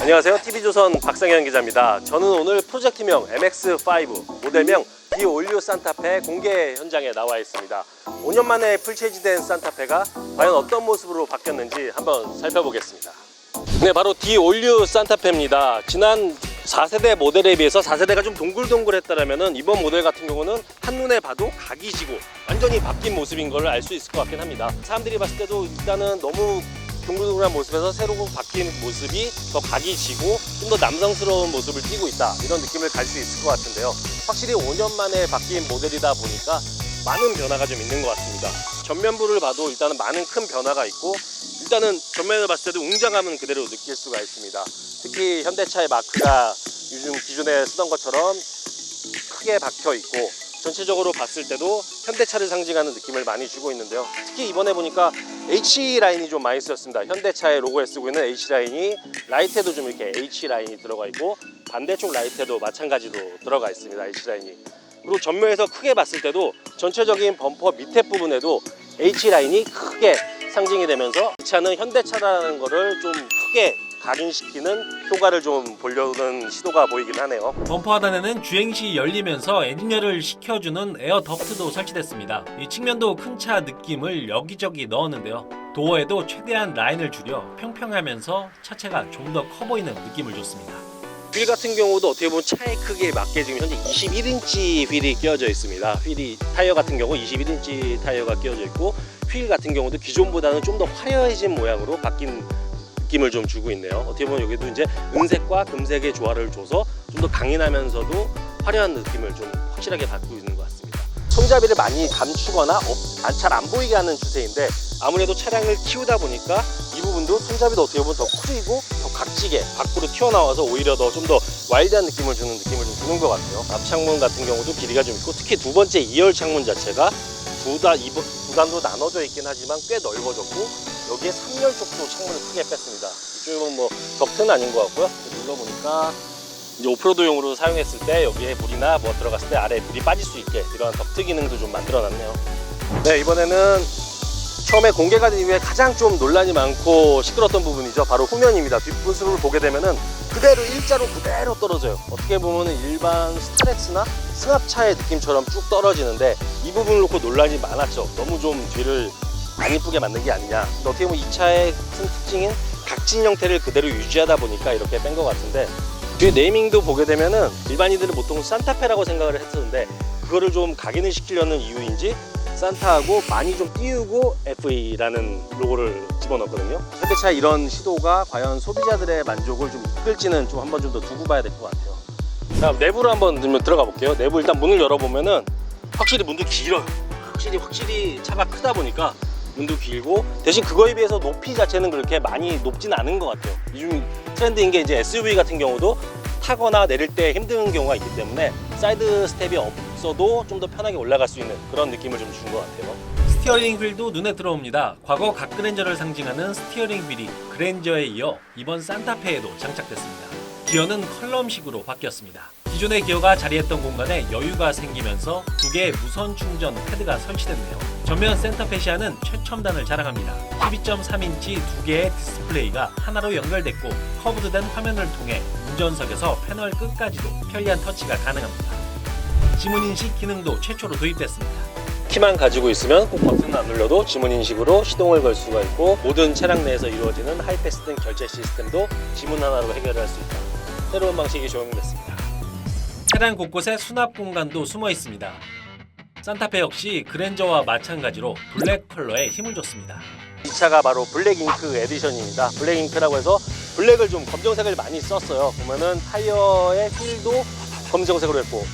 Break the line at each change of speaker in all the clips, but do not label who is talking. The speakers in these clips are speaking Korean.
안녕하세요. TV조선 박상현 기자입니다. 저는 오늘 프로젝트명 MX5 모델명 디올류 산타페 공개 현장에 나와 있습니다. 5년 만에 풀체지된 산타페가 과연 어떤 모습으로 바뀌었는지 한번 살펴보겠습니다. 네, 바로 디올류 산타페입니다. 지난 4세대 모델에 비해서 4세대가 좀 동글동글했다면 이번 모델 같은 경우는 한눈에 봐도 각이 지고 완전히 바뀐 모습인 걸 알 수 있을 것 같긴 합니다. 사람들이 봤을 때도 일단은 너무 동글동글한 모습에서 새로 바뀐 모습이 더 각이 지고 좀 더 남성스러운 모습을 띠고 있다, 이런 느낌을 갈 수 있을 것 같은데요. 확실히 5년 만에 바뀐 모델이다 보니까 많은 변화가 좀 있는 것 같습니다. 전면부를 봐도 일단은 많은 큰 변화가 있고, 일단은 전면을 봤을 때도 웅장함은 그대로 느낄 수가 있습니다. 특히 현대차의 마크가 요즘 기존에 쓰던 것처럼 크게 박혀 있고, 전체적으로 봤을 때도 현대차를 상징하는 느낌을 많이 주고 있는데요. 특히 이번에 보니까 H라인이 좀 많이 쓰였습니다. 현대차의 로고에 쓰고 있는 H라인이 라이트에도 좀 이렇게 H라인이 들어가 있고, 반대쪽 라이트에도 마찬가지로 들어가 있습니다. H라인이. 그리고 전면에서 크게 봤을 때도 전체적인 범퍼 밑에 부분에도 H라인이 크게 상징이 되면서 이 차는 현대차라는 거를 좀 크게 각인시키는 효과를 좀 보려는 시도가 보이긴 하네요.
범퍼 하단에는 주행시 열리면서 엔진열을 식혀주는 에어 덕트도 설치됐습니다. 이 측면도 큰 차 느낌을 여기저기 넣었는데요. 도어에도 최대한 라인을 줄여 평평하면서 차체가 좀 더 커 보이는 느낌을 줬습니다.
휠 같은 경우도 어떻게 보면 차의 크기에 맞게 지금 현재 21인치 휠이 끼워져 있습니다. 타이어 같은 경우 21인치 타이어가 끼워져 있고, 휠 같은 경우도 기존보다는 좀 더 화려해진 모양으로 바뀐 느낌을 좀 주고 있네요. 어떻게 보면 여기도 이제 은색과 금색의 조화를 줘서 좀 더 강인하면서도 화려한 느낌을 좀 확실하게 받고 있는 것 같습니다. 손잡이를 많이 감추거나 잘 안 보이게 하는 추세인데, 아무래도 차량을 키우다 보니까 이 부분도 손잡이도 어떻게 보면 더 커지고 더 각지게 밖으로 튀어나와서 오히려 더 좀 더 와일드한 느낌을 주는 것 같아요. 앞창문 같은 경우도 길이가 좀 있고, 특히 두 번째 2열 창문 자체가 두 단으로 나눠져 있긴 하지만 꽤 넓어졌고, 여기에 3열 쪽도 창문을 크게 뺐습니다. 이쪽은 뭐 덕트는 아닌 것 같고요. 눌러보니까 이제 오프로드용으로 사용했을 때 여기에 물이나 뭐 들어갔을 때 아래에 물이 빠질 수 있게 이런 덕트 기능도 좀 만들어놨네요. 네, 이번에는 처음에 공개가 된 이후에 가장 좀 논란이 많고 시끄러웠던 부분이죠. 바로 후면입니다. 뒷모습을 보게 되면은 그대로 일자로 그대로 떨어져요. 어떻게 보면은 일반 스타렉스나 승합차의 느낌처럼 쭉 떨어지는데, 이 부분을 놓고 논란이 많았죠. 너무 좀 뒤를 안 이쁘게 만든 게 아니냐. 근데 어떻게 보면 이 차의 큰 특징인 각진 형태를 그대로 유지하다 보니까 이렇게 뺀 것 같은데, 뒤에 네이밍도 보게 되면은 일반인들은 보통 산타페라고 생각을 했었는데, 그거를 좀 각인을 시키려는 이유인지 산타하고 많이 좀 띄우고 FE라는 로고를 집어넣었거든요. 현대차의 이런 시도가 과연 소비자들의 만족을 좀 이끌지는 좀 한번 좀 더 두고 봐야 될 것 같아요. 자, 내부로 한번 들어가 볼게요. 내부 일단 문을 열어보면은 확실히 문도 길어요. 확실히 차가 크다 보니까 문도 길고, 대신 그거에 비해서 높이 자체는 그렇게 많이 높진 않은 것 같아요. 요즘 트렌드인 게 이제 SUV 같은 경우도 타거나 내릴 때 힘든 경우가 있기 때문에 사이드 스텝이 없어도 좀 더 편하게 올라갈 수 있는 그런 느낌을 좀 준 것 같아요.
스티어링 휠도 눈에 들어옵니다. 과거 각 그랜저를 상징하는 스티어링 휠이 그랜저에 이어 이번 산타페에도 장착됐습니다. 기어는 컬럼식으로 바뀌었습니다. 기존의 기어가 자리했던 공간에 여유가 생기면서 두 개의 무선 충전 패드가 설치됐네요. 전면 센터페시아는 최첨단을 자랑합니다. 12.3인치 두 개의 디스플레이가 하나로 연결됐고, 커브드된 화면을 통해 운전석에서 패널 끝까지도 편리한 터치가 가능합니다. 지문인식 기능도 최초로 도입됐습니다.
키만 가지고 있으면 꼭 버튼을 안 눌러도 지문인식으로 시동을 걸 수가 있고, 모든 차량 내에서 이루어지는 하이패스된 결제 시스템도 지문 하나로 해결할 수 있다. 새로운 방식이 적용됐습니다.
차량 곳곳에 수납 공간도 숨어 있습니다. 산타페 역시 그랜저와 마찬가지로 블랙 컬러에 힘을 줬습니다.
이 차가 바로 블랙 잉크 에디션입니다. 블랙 잉크라고 해서 블랙을 좀 검정색을 많이 썼어요. 보면은 타이어의 휠도 검정색으로 했고,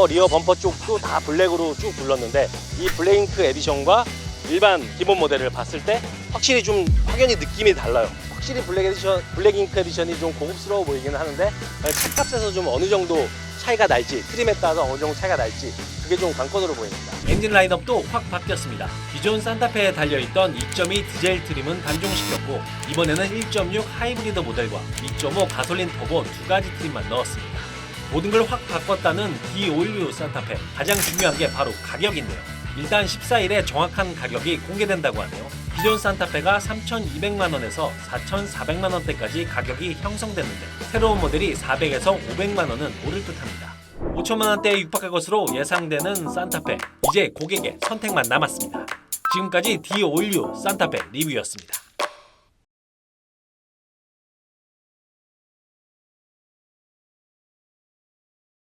리어 범퍼 쪽도 다 블랙으로 쭉 둘렀는데, 이 블랙 잉크 에디션과 일반 기본 모델을 봤을 때 확실히 좀 확연히 느낌이 달라요. 확실히 블랙 잉크 에디션이 좀 고급스러워 보이기는 하는데, 차값에서 좀 어느 정도 차이가 날지, 트림에 따라서 어느 정도 차이가 날지, 그게 좀 관건으로 보입니다.
엔진 라인업도 확 바뀌었습니다. 기존 산타페에 달려있던 2.2 디젤 트림은 단종시켰고, 이번에는 1.6 하이브리드 모델과 2.5 가솔린 터보 두 가지 트림만 넣었습니다. 모든 걸 확 바꿨다는 디올류 산타페. 가장 중요한 게 바로 가격인데요. 일단 14일에 정확한 가격이 공개된다고 하네요. 기존 산타페가 3,200만 원에서 4,400만 원대까지 가격이 형성됐는데 새로운 모델이 400에서 500만 원은 오를 듯합니다. 5천만 원대에 육박할 것으로 예상되는 산타페, 이제 고객의 선택만 남았습니다. 지금까지 D 올류 산타페 리뷰였습니다.